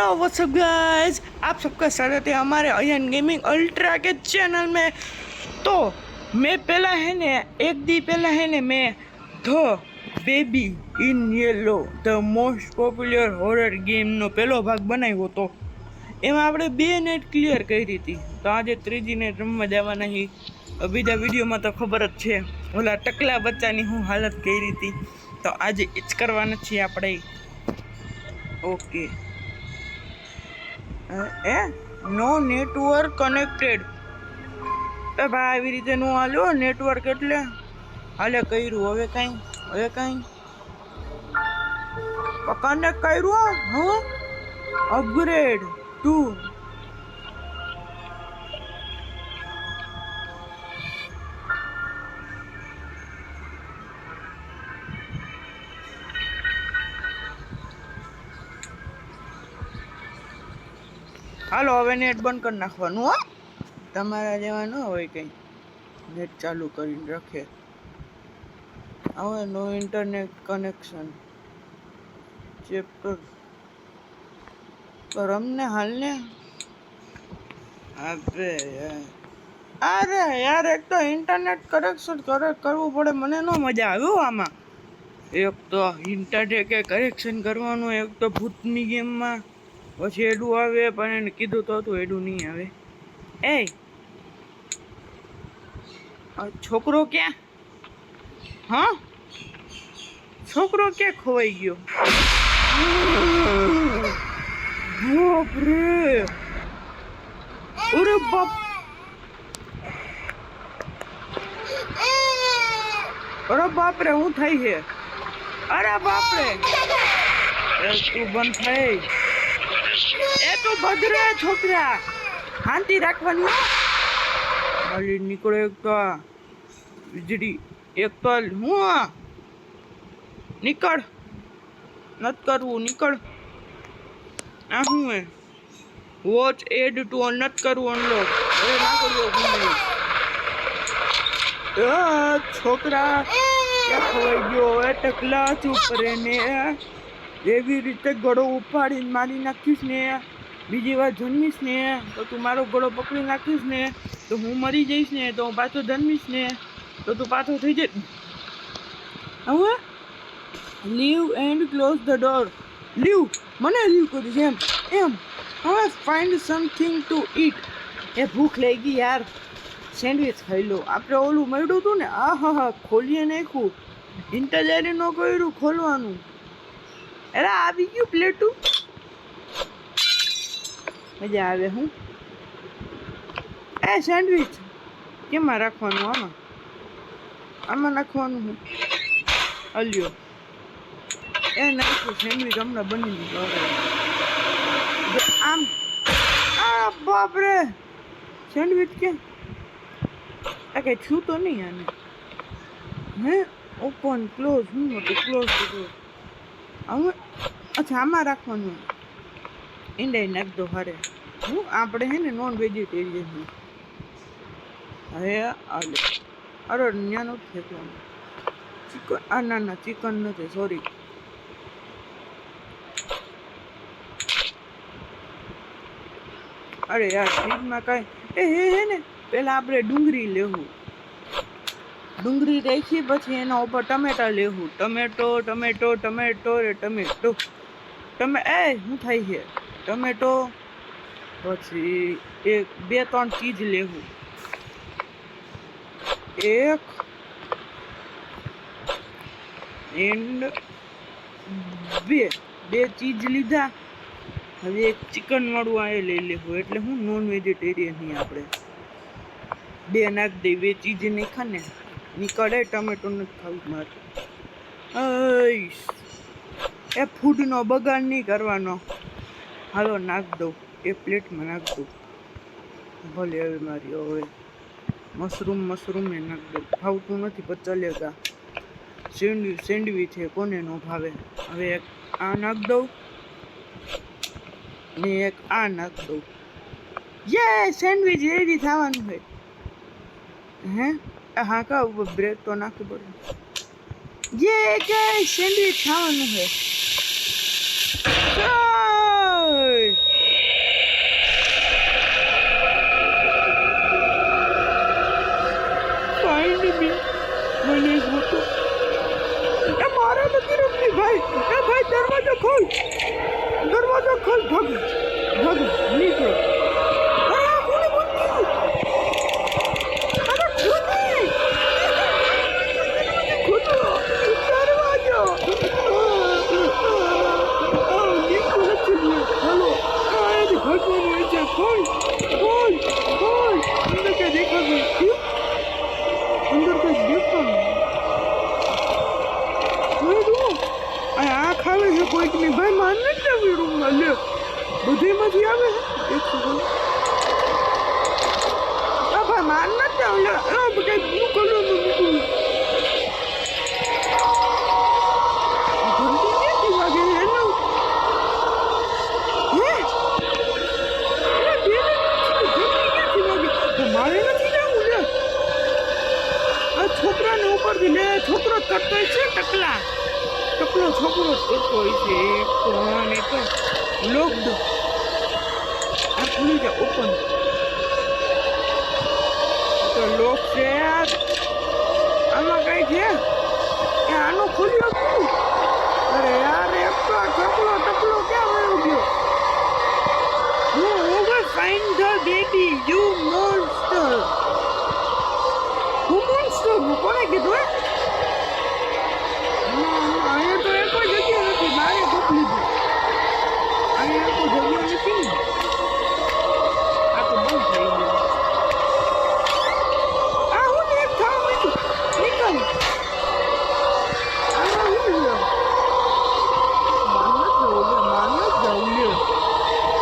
WhatsApp guys, आप सबका स्वागत है हमारे अयन गेमिंग अल्ट्रा के चैनल में। तो मैं पहला है ने एक दी पहला है ने मैं the baby in yellow the most popular horror ગેમનો પહેલો ભાગ બનાવ્યો હતો। એમાં આપણે 2 નેટ ક્લિયર કરી હતી, તો આજે ત્રીજી નેટ રમવા જવાના છીએ। બીજા વિડીયોમાં તો ખબર જ છે ઓલા ટકલા બચ્ચાની હું હાલત કરી હતી, તો આજે એ જ કરવાના છીએ આપણે। ઓકે, નો નેટવર્ક કનેક્ટેડ। એ ભાઈ આવી રીતે નો હાલ્યો નેટવર્ક, એટલે હાલે કર્યું। હવે કાંઈ કનેક્ટ કર્યું। હા, અપગ્રેડ ટુ હાલો હવે નેટ બંધ કરી નાખવાનું। હો, તમારા જેવા ન હોય કંઈ નેટ ચાલુ કરીને રાખે। હવે નો ઇન્ટરનેટ કનેક્શન ચેપ્ટર પર અમને હાલને। અરે યાર, એક તો ઇન્ટરનેટ કનેક્શન કરવું પડે, મને ન મજા આવે આમાં। એક તો ઇન્ટરનેટ કે કરેક્શન કરવાનું, એક તો ભૂતની ગેમમાં પછી એડું આવે, પણ એને કીધું તો હતું એડું નહીં આવે। એ છોકરો ક્યાં? હા, છોકરો ક્યાં ખોવાઈ ગયો? બાપ રે, અરે બાપ, અરે બાપ રે, શું થાય છે? અરે બાપ રે, તું બંધ થઈ, એ તું ભદ્રે છોકરા, શાંતિ રાખવાની। ખાલી નીકળો, એક તો વીજળી, એક તો હું નીકળ, નત કરવું, નીકળ। આ શું હે? વોચ એડ ટુ નત કરવું અનલોક, એ ના કરવો ભૂલી। છોકરા ક્યાં ખવાઈ ગયો? એ ટકલા ચૂપ રે ને, એવી રીતે ગળો ઉપાડીને મારી નાખીશ ને, બીજી વાર જન્મીશ ને તો તું મારો ગળો પકડી નાખીશ ને, તો હું મરી જઈશ ને, તો હું પાછો જન્મીશ ને, તો તું પાછો થઈ જાય। હવે leave and close the door. Leave, મને લીવ કરીશ એમ। હવે ફાઇન્ડ સમથિંગ ટુ ઈટ। એ ભૂખ લાગી યાર, સેન્ડવિચ ખાઈ લો। આપણે ઓલું મળ્યું હતું ને, હા ખોલીએ નાખ્યું, ઇન્ટરનેટ ન કર્યું ખોલવાનું। અરે આવી ગયું પ્લેટું, મજા આવે। હું એ સેન્ડવિચ કેમાં રાખવાનું? આમાં નાખવાનું હું અલ્યો, એ નાખ્યું સેન્ડવિચ, હમણાં બની દીધું। આમ આ બાપ રે, સેન્ડવિચ કેમ આ કઈ છું તો નહીં આને? હે ઓપન ક્લોઝ, હું હતું ક્લોઝ હતું। હવે અચ્છા આમાં રાખવાનું, ઈંડાઈ નાખ દો હારે। હું આપણે હે ને નોન વેજીટેરિયન છું। હવે આલે, અરે ત્યાં નથી ફેંકવાનું ચિકન, ના ચિકન નથી, સોરી। અરે યાર, ફ્રીજમાં કાંઈ હે ને, પહેલાં આપણે ડુંગળી લેવું, ડુંગળી રાખી પછી એના ઉપર ટમેટા લેવું, ટમેટો શું થાય છે? ટમેટો, પછી 2-3 ચીઝ લેવું, 1 એન્ડ 2 ચીઝ લીધા। હવે એક ચિકન વાળું આ લઈ લેવું, એટલે હું નોન વેજીટેરિયન નહીં આપણે। 2 નાખ દઈ, 2 ચીઝ નાખા ને નીકળે। ટમેટો નથી ખાવું મારે। એ ફૂડનો બગાડ નહીં કરવાનો। હાલો નાખ દઉં, એ પ્લેટમાં નાખ દઉં, ભલે હવે મારી હવે મશરૂમ એ નાખ દઉં, ભાવતું નથી પણ ચલેગા। સેન્ડવિચ છે, કોને ન ભાવે? હવે એક આ નાખ દઉં ને એક આ નાખ દઉં। યે, સેન્ડવિચ રેડી થવાનું છે। હે હા, કા બ્રેડ તો નાખવું પડે। યે ગાઈસ, સેન્ડવિચ ખાવાનું છે। ચાલ ભાગ ભાગ નીકળો. અરે આ કોને બંધ કર્યું? અરે ખોટું દરવાજો. નીકળો નથી. હાલો આને ભાગવાનું છે. ખોલ ખોલ ખોલ. અંદર ક્યાં દેખાતું? અંદર કઈ દેખાતું? આ ખાવે છે કોઈક ની. ભાઈ માન નથી આવી રૂમમાં. લે બધીમાંથી આવે છે. એક સેકન્ડ. ભાઈ માન નથી આવે. કઈ બ્લુ કલર નું નીકળ્યું. ઘંટી ક્યાંથી વાગે એનું? હે ઘંટી ક્યાંથી વાગે? મારે નથી જવું. લે આ છોકરાને ઉપરથી લે. છોકરો કરતો છે ટકલા. ટકલો છોકરો કરતો હોય છે. કોણ એ તો લોકડ. આ ખુલી જાય ઓપન તો લોક છે યાર. આમાં કઈ છે? એ આનો ખોલ્યો શું? અરે યાર એક તો આ ટકલો ક્યાં વયો ગયો? હું over find the baby you monster. હું મોન્સ્ટર કોને કીધું? અહીંયા તો એક જગ્યા નથી. મારે ગોપ લીધું. અહીંયા એક જગ્યા નથી ને. આ તો બંધ થઈ ગયું. આ હું એક થવા માંડ્યું. નીકળ. આમાં હું લ્યો માન જ જાઉં.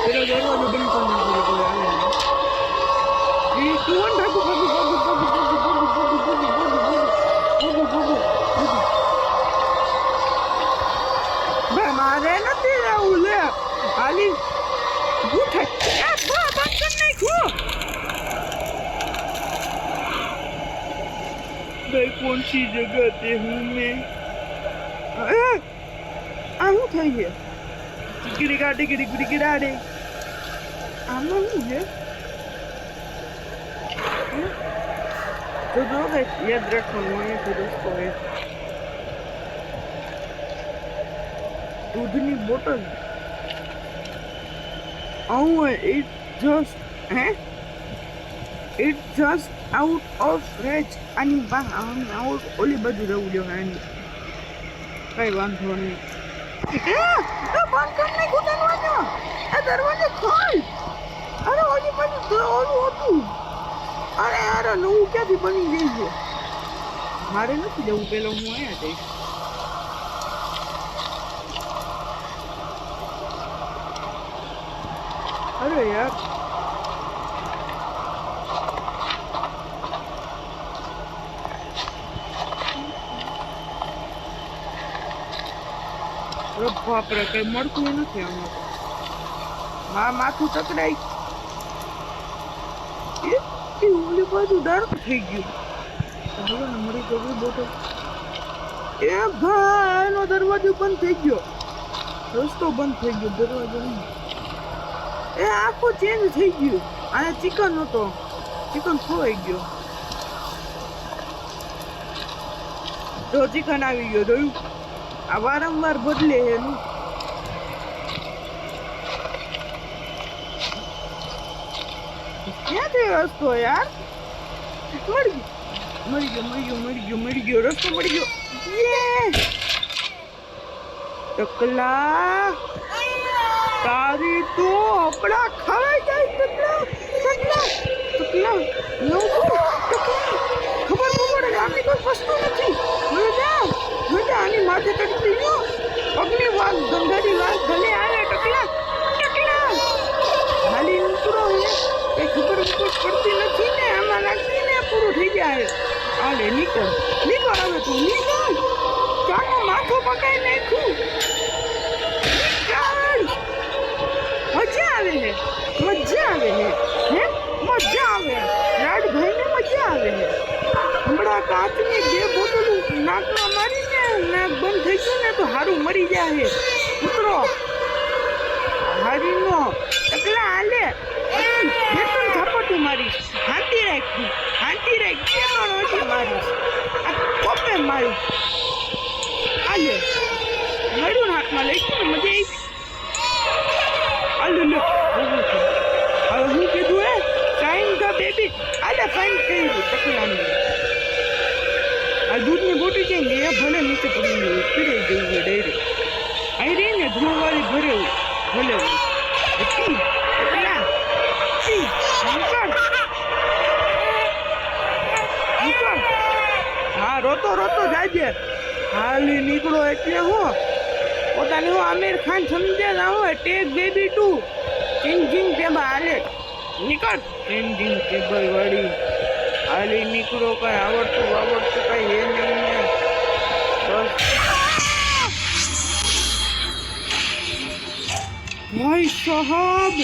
પેલો દરવાજો બંધ કરી નાખ્યો. તું ઢાકુ મારે નથી રહેવું. લે હાલી હું થાય બંધ કરી નાખ્યું. ભાઈ કોણ સી જગહ તે હું મેં આ શું થઈ છે? ટીકડી ગાડે આમાં શું છે? તો જો ભાઈ યાદ રાખવાનું. અહીંયાથી રસ્તો હોય. દૂધની bottle. It just out of range. આની આઉટ ઓલી બાજુ રહેવું જોઈએ. આની કઈ વાંધો નહીં. બંધ કરી નાખ્યું દરવાજો. આ દરવાજો ખોલ. અરે ઓલી બાજુ ઓલું હતું. અરે યાર નવું ક્યાંથી બની ગઈ છે? મારે નથી જવું. પેલો હું અહીંયા જઈશ. અરે યાર બાપરે કઈ મળતું નથી આમાં. માથું ટકરાઈ. ઓલી બાજુ ડાર્ક થઈ ગયું. હવે ને મરી ગયું બોટલ. એ ભાઈ એનો દરવાજો બંધ થઈ ગયો. રસ્તો બંધ થઈ ગયો. દરવાજો નહીં. એ આખો ચેન્જ થઈ ગયું. આ ચિકન હતો. ચિકન ખોવાઈ ગયો. તો ચિકન આવી ગયો. જોયું? આ વારંવાર બદલે એનું. ક્યાંથી રસ્તો યાર? મળી ગયો. રસ્તો મળી ગયો. ટકલા તારી તો આપડા ખાઈ જાય. ટકલા ખબર પડે. આની કોઈ વસ્તુ નથી. આની માથે તકતી ગયો. અગ્નિ વાત ગંધારી વાત ભલે આવે. ટકલા હાલી નીકળો. કઈ ખબર પડતી નથી ને. આમાં નાખતી ને પૂરું થઈ જાય. હાલે નીકળ. હવે તું નીકળ. ચાનો માથો પકાઈ નાખ્યું. મજા આવે હે. રાજભાઈ ને મજા આવે હે. હમણાં કાચની 2 બોટલ નાકમાં મારીને નાક બંધ થઈ ગયું ને તો હારું મરી જાય. ઉતરો હારીનો. એકલા હાલે 2-3 ઝાપટું મારીશ. હાંતી રાખ 2-3 ઓછી મારીશ. આ કોપે મારીશ. હાલે મળ્યું હાથમાં લઈ ગયું ને મજા આવી. ભલે ટી ટકલા ટી નીકળ નીકળ. હા રોતો રોતો જાજે. હાલી નીકળો એટલે હું પોતાને હું આમિર ખાન સમજે ના હોય. ટેક બેબી 2 ચિંગિંગ ટેબલ હાલે નીકળ. ચિંગિંગ ટેબલ વાળી હાલી નીકળો. કઈ આવડતું કઈ હે નહીં ને બસ. ભાઈ સાहब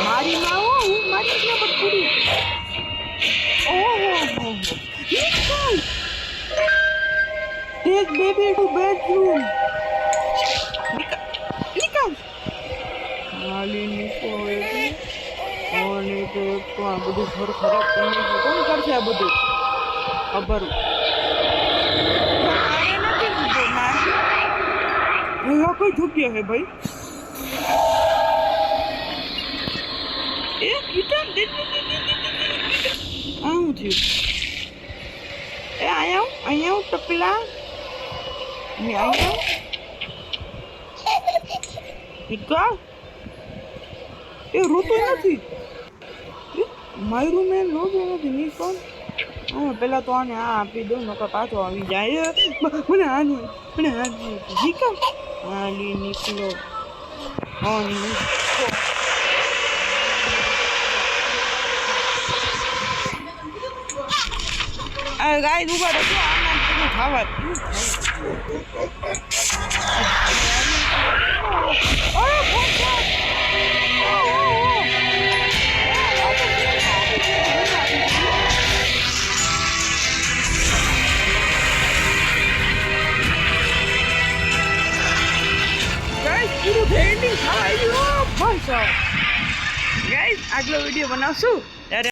મારી માં હું મારી ને બટકુડી. ઓહો ટેક બેબી ટુ બેડરૂમ. નીકળ હાલી નીકળો એટલે ઓને તો આ બધું ઘર ખરાબ કરી કોણ કરશે? આ બધું ખબર કોઈ જગ્યા હે ભાઈ. એ કિટન આવું થયું. એ અહીંયા ટકલા ને અહીંયા નીકળ. એ રોતો નથી. મારું મેં રોતો નથી. નીકળ. હા પેલા તો આને આ આપી દો નકર પાછો આવી જાય. મને આનું નીકળ. હાલી નીકળો. હા નીકળો. આ ગાય ઉભા રહો. આના બધું ખાવા પૂરું પેન્ટિંગ ખાવા આવ્યું. ભાઈ સાહેબ ગાઈસ આગલો વિડીયો બનાવશું ત્યારે